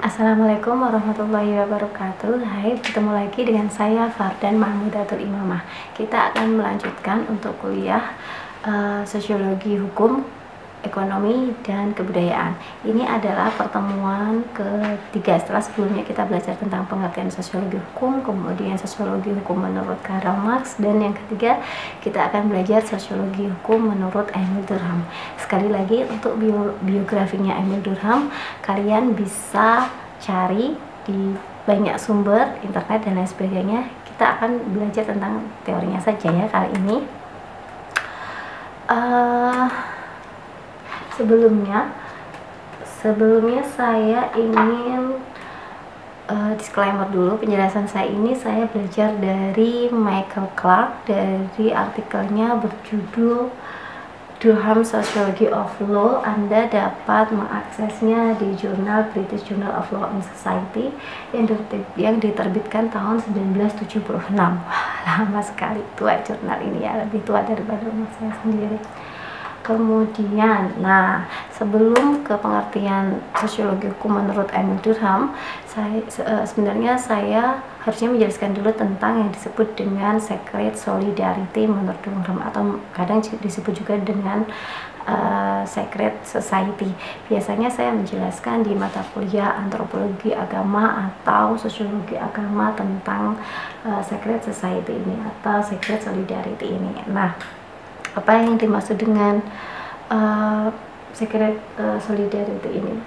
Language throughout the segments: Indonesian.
Assalamualaikum warahmatullahi wabarakatuh. Hai, bertemu lagi dengan saya Fardan Mahmudatul Imamah. Kita akan melanjutkan untuk kuliah Sosiologi Hukum, Ekonomi, dan Kebudayaan. Ini adalah pertemuan ketiga setelah sebelumnya kita belajar tentang pengertian sosiologi hukum, kemudian sosiologi hukum menurut Karl Marx, dan yang ketiga kita akan belajar sosiologi hukum menurut Emil Durkheim. Sekali lagi, untuk biografinya Emil Durkheim kalian bisa cari di banyak sumber internet dan lain sebagainya. Kita akan belajar tentang teorinya saja ya kali ini. Sebelumnya saya ingin disclaimer dulu. Penjelasan saya ini saya belajar dari Michael Clark, dari artikelnya berjudul Durkheim Sociology of Law. Anda dapat mengaksesnya di jurnal British Journal of Law and Society yang diterbitkan tahun 1976. Wah, lama sekali, tua jurnal ini ya, lebih tua daripada umur saya sendiri. Kemudian, sebelum ke pengertian sosiologi hukum menurut Emil Durkheim, sebenarnya saya harusnya menjelaskan dulu tentang yang disebut dengan secret solidarity menurut Durkheim, atau kadang disebut juga dengan secret society. Biasanya saya menjelaskan di mata kuliah antropologi agama atau sosiologi agama tentang secret society ini atau secret solidarity ini. Apa yang dimaksud dengan secret solidarity ini?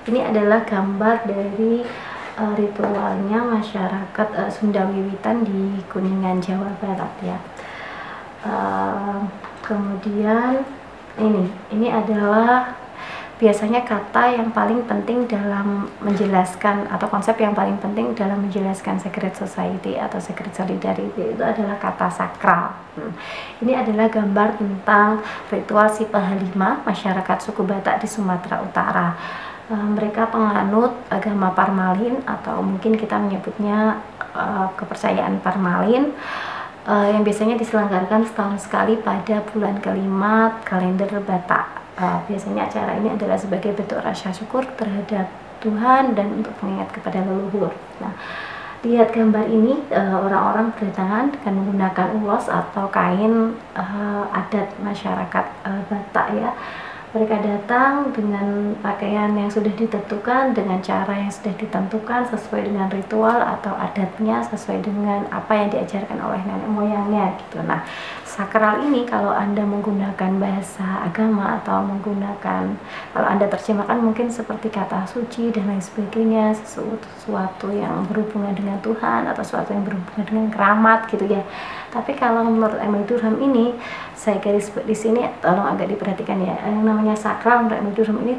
Ini adalah gambar dari ritualnya masyarakat Sunda Wiwitan di Kuningan, Jawa Barat ya. Kemudian ini adalah biasanya kata yang paling penting dalam menjelaskan, atau konsep yang paling penting dalam menjelaskan secret society atau secret solidarity itu adalah kata sakral. Ini adalah gambar tentang ritual Sipahalima, masyarakat suku Batak di Sumatera Utara. Mereka penganut agama Parmalin, atau mungkin kita menyebutnya kepercayaan Parmalin, yang biasanya diselenggarakan setahun sekali pada bulan kelima kalender Batak. Biasanya acara ini adalah sebagai bentuk rasa syukur terhadap Tuhan dan untuk mengingat kepada leluhur. Lihat gambar ini, orang-orang berdatangan dengan menggunakan ulos atau kain adat masyarakat Batak ya. Mereka datang dengan pakaian yang sudah ditentukan, dengan cara yang sudah ditentukan, sesuai dengan ritual atau adatnya, sesuai dengan apa yang diajarkan oleh nenek moyangnya gitu. Sakral ini kalau Anda menggunakan bahasa agama atau kalau Anda terjemahkan mungkin seperti kata suci dan lain sebagainya, sesuatu yang berhubungan dengan Tuhan atau sesuatu yang berhubungan dengan keramat gitu ya. Tapi kalau menurut Emil Durkheim ini, saya garis di sini tolong agak diperhatikan ya, yang namanya sakral menurut Emil Durkheim ini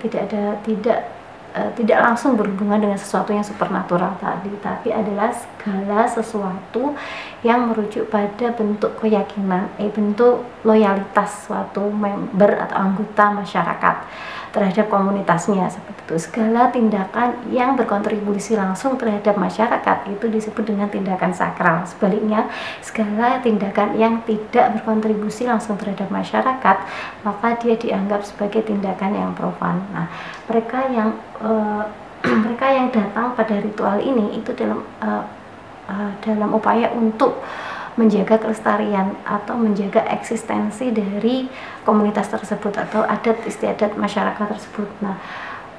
tidak langsung berhubungan dengan sesuatu yang supernatural tadi, tapi adalah segala sesuatu yang merujuk pada bentuk keyakinan, bentuk loyalitas suatu member atau anggota masyarakat terhadap komunitasnya, seperti itu. Segala tindakan yang berkontribusi langsung terhadap masyarakat itu disebut dengan tindakan sakral. Sebaliknya, segala tindakan yang tidak berkontribusi langsung terhadap masyarakat, maka dia dianggap sebagai tindakan yang profan. Mereka yang datang pada ritual ini itu dalam upaya untuk menjaga kelestarian atau menjaga eksistensi dari komunitas tersebut atau adat istiadat masyarakat tersebut.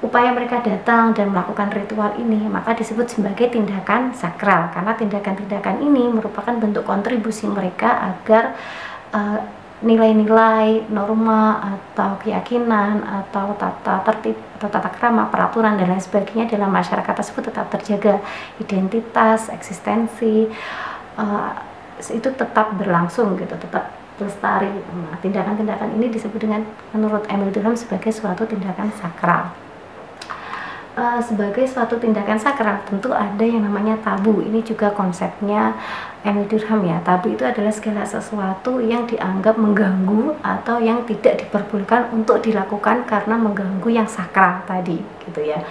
Upaya mereka datang dan melakukan ritual ini maka disebut sebagai tindakan sakral, karena tindakan-tindakan ini merupakan bentuk kontribusi mereka agar nilai-nilai, norma atau keyakinan atau tata tertib atau tata krama, peraturan dan lain sebagainya dalam masyarakat tersebut tetap terjaga, identitas, eksistensi itu tetap berlangsung gitu, tetap lestari. Tindakan-tindakan ini disebut dengan menurut Emil Durkheim sebagai suatu tindakan sakral. Sebagai suatu tindakan sakral tentu ada yang namanya tabu. Ini juga konsepnya Emil Durkheim ya. Tabu itu adalah segala sesuatu yang dianggap mengganggu atau yang tidak diperbolehkan untuk dilakukan karena mengganggu yang sakral tadi gitu ya.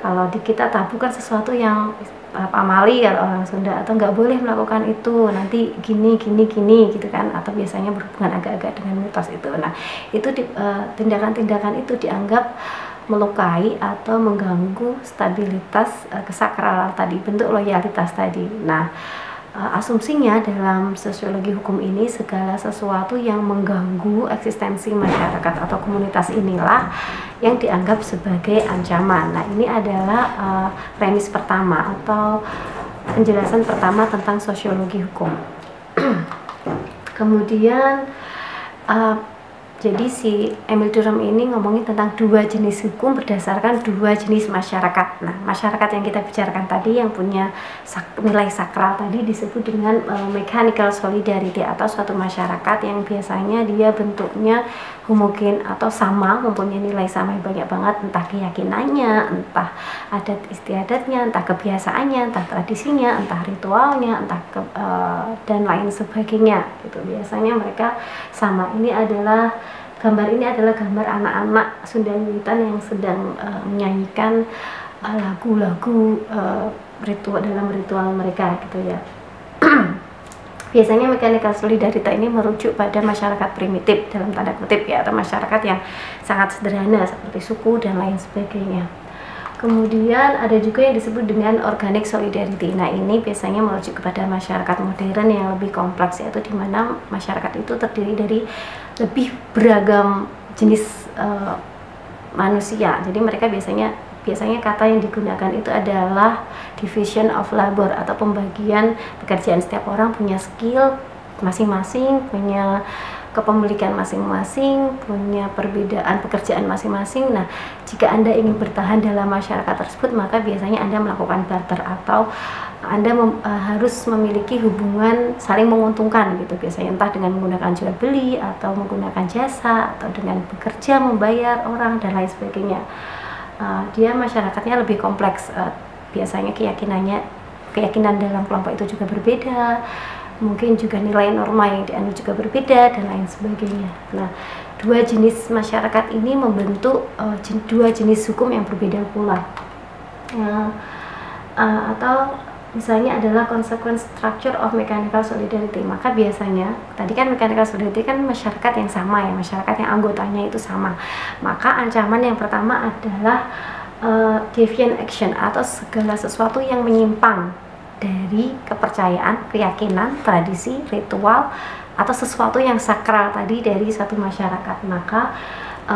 Kalau di kita tabu kan sesuatu yang pamali ya orang Sunda, atau nggak boleh melakukan itu, nanti gini gitu kan, atau biasanya berhubungan agak-agak dengan mitos itu. Itu tindakan-tindakan itu dianggap melukai atau mengganggu stabilitas kesakralan tadi, bentuk loyalitas tadi. Nah, asumsinya dalam sosiologi hukum ini segala sesuatu yang mengganggu eksistensi masyarakat atau komunitas inilah yang dianggap sebagai ancaman. Nah, ini adalah premis pertama atau penjelasan pertama tentang sosiologi hukum. Kemudian jadi si Emil Durkheim ini ngomongin tentang dua jenis hukum berdasarkan dua jenis masyarakat. Nah, masyarakat yang kita bicarakan tadi yang punya nilai sakral tadi disebut dengan mechanical solidarity, atau suatu masyarakat yang biasanya dia bentuknya homogen atau sama, mempunyai nilai sama yang banyak banget, entah keyakinannya, entah adat istiadatnya, entah kebiasaannya, entah tradisinya, entah ritualnya, entah dan lain sebagainya gitu. Biasanya mereka sama. Gambar ini adalah gambar anak-anak Sunda Wiwitan yang sedang menyanyikan lagu-lagu ritual dalam ritual mereka gitu ya. Biasanya mechanical solidarity ini merujuk pada masyarakat primitif dalam tanda kutip ya, atau masyarakat yang sangat sederhana seperti suku dan lain sebagainya. Kemudian ada juga yang disebut dengan organic solidarity. Nah, ini biasanya merujuk kepada masyarakat modern yang lebih kompleks, yaitu di mana masyarakat itu terdiri dari lebih beragam jenis manusia. Jadi mereka biasanya kata yang digunakan itu adalah division of labor, atau pembagian pekerjaan. Setiap orang punya skill masing-masing, punya kepemilikan masing-masing, punya perbedaan pekerjaan masing-masing. Nah, jika Anda ingin bertahan dalam masyarakat tersebut, maka biasanya Anda melakukan barter, atau Anda harus memiliki hubungan saling menguntungkan gitu, biasanya entah dengan menggunakan jual beli, atau menggunakan jasa, atau dengan bekerja membayar orang dan lain sebagainya. Dia masyarakatnya lebih kompleks, biasanya keyakinan dalam kelompok itu juga berbeda, mungkin juga nilai norma yang dianut juga berbeda dan lain sebagainya. Nah, dua jenis masyarakat ini membentuk dua jenis hukum yang berbeda pula. Atau misalnya adalah consequence structure of mechanical solidarity. Maka biasanya tadi kan mechanical solidarity kan masyarakat yang sama ya, masyarakat yang anggotanya itu sama. Maka ancaman yang pertama adalah deviant action, atau segala sesuatu yang menyimpang dari kepercayaan, keyakinan, tradisi, ritual, atau sesuatu yang sakral tadi dari satu masyarakat. Maka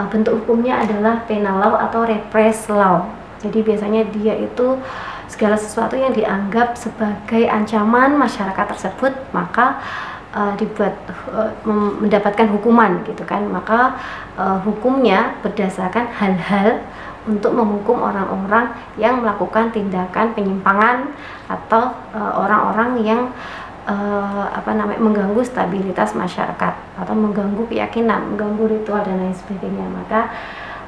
bentuk hukumnya adalah penal law atau repress law. Jadi biasanya dia itu segala sesuatu yang dianggap sebagai ancaman masyarakat tersebut, maka mendapatkan hukuman gitu kan. Maka hukumnya berdasarkan hal-hal untuk menghukum orang-orang yang melakukan tindakan penyimpangan, atau orang-orang yang mengganggu stabilitas masyarakat, atau mengganggu keyakinan, mengganggu ritual dan lain sebagainya. Maka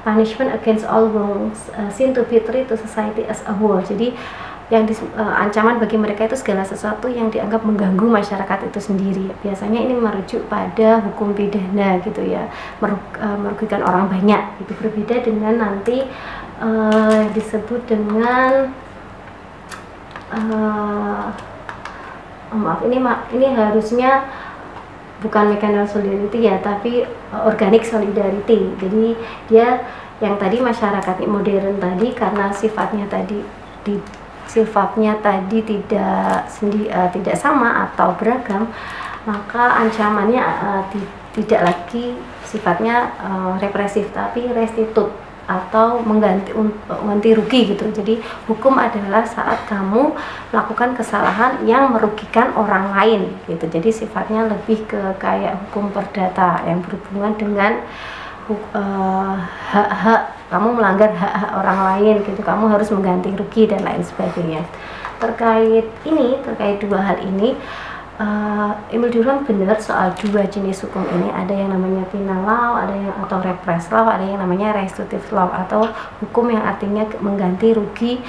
punishment against all wrongs seen to be treated to society as a whole. Jadi yang ancaman bagi mereka itu segala sesuatu yang dianggap mengganggu masyarakat itu sendiri. Biasanya ini merujuk pada hukum pidana gitu ya, merugikan orang banyak. Itu berbeda dengan nanti disebut dengan ini harusnya bukan mechanical solidarity ya, tapi organic solidarity. Jadi dia yang tadi masyarakat modern tadi, karena sifatnya tadi tidak sama atau beragam, maka ancamannya tidak lagi sifatnya represif, tapi restitut, atau mengganti rugi gitu. Jadi hukum adalah saat kamu melakukan kesalahan yang merugikan orang lain gitu. Jadi sifatnya lebih ke kayak hukum perdata yang berhubungan dengan hak-hak, kamu melanggar hak-hak orang lain gitu, kamu harus mengganti rugi dan lain sebagainya. Terkait dua hal ini, Emil Durkheim benar soal dua jenis hukum ini. Ada yang namanya penal law, atau repress law, ada yang namanya restitutive law, atau hukum yang artinya mengganti rugi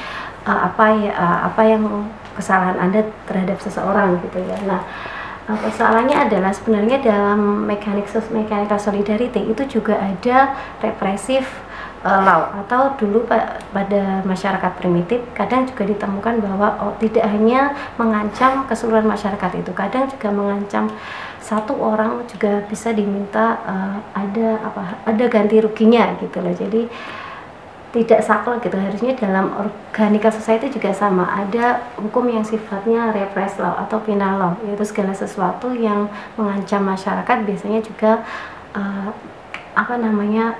apa yang kesalahan Anda terhadap seseorang gitu ya. Nah, persoalannya adalah sebenarnya dalam mechanical solidarity itu juga ada represif law, atau dulu pada masyarakat primitif kadang juga ditemukan bahwa tidak hanya mengancam keseluruhan masyarakat itu, kadang juga mengancam satu orang juga bisa diminta ada ganti ruginya gitu loh. Jadi tidak saklek gitu. Harusnya dalam organical society juga sama, ada hukum yang sifatnya repress law atau penal law, yaitu segala sesuatu yang mengancam masyarakat biasanya juga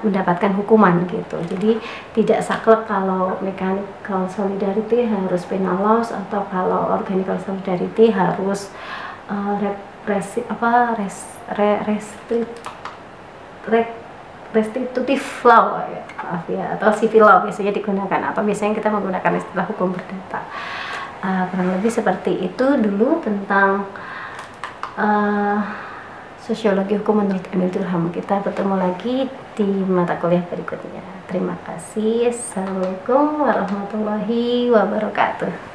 mendapatkan hukuman gitu. Jadi tidak saklek kalau mechanical solidarity harus penal laws, atau kalau organical solidarity harus restitutif law ya, maaf ya, atau civil law biasanya digunakan, atau biasanya kita menggunakan istilah hukum perdata. Kurang lebih seperti itu dulu tentang sosiologi hukum menurut Emil Durkheim. Kita bertemu lagi di mata kuliah berikutnya. Terima kasih. Assalamualaikum warahmatullahi wabarakatuh.